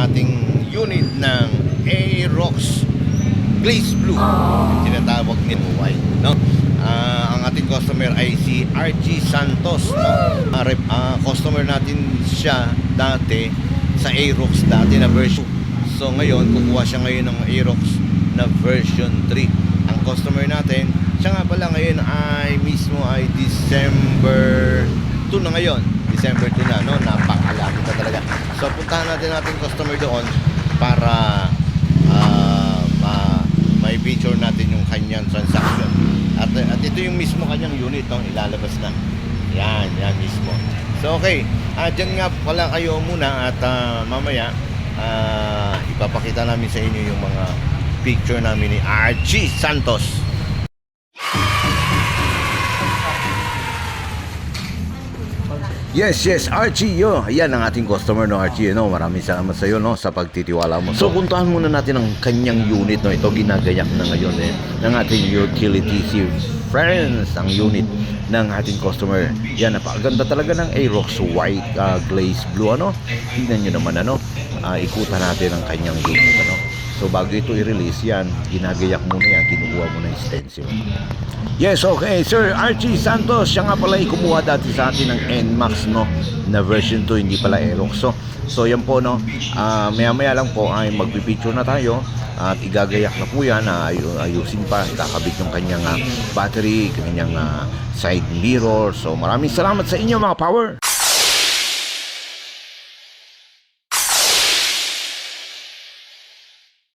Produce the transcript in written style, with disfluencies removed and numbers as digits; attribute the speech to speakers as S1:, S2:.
S1: ating unit ng Aerox Glaze Blue, tinatawag ni White, no? Ang ating customer ay si RG Santos, no? Customer natin siya dati sa Aerox dati na version. So ngayon kukuha siya ngayon ng Aerox na version 3. Ang customer natin, siya nga pala ngayon ay mismo ay December 2 na ngayon. December 2 na, no? Napakalaki na talaga. So puntahan natin ating customer doon para may feature natin yung kanyang transaction. At ito yung mismo kanyang unit, no? Ilalabas na. Yan mismo. So okay, dyan nga pala kayo muna at mamaya ipapakita namin sa inyo yung mga picture namin ni RG Santos. Yes, Archie, yo. Ayan ang ating customer, no, Archie, no. Maraming salamat sa iyo, no, sa pagtitiwala mo. So, puntahan muna natin ang kanyang unit, no. Ito ginagayak na ngayon, ng ating utility friends, ang unit ng ating customer. Yan, napakaganda talaga ng Aerox White Glaze Blue, ano. Tingnan nyo naman, ano. Ikutan natin ang kanyang unit, ano. So bago ito i-release yan, ginagayak muna yan, kinukuha mo na yung stencil. Yes, okay, Sir Archie Santos, siya nga pala kumuha dati sa atin ng NMAX, no, na version 2, hindi pala Aerox. So yan po, no, maya lang po ay magpipicture na tayo at igagayak na po yan, ayusin pa, ikakabit yung kanyang battery, kanyang side mirror. So maraming salamat sa inyo mga power.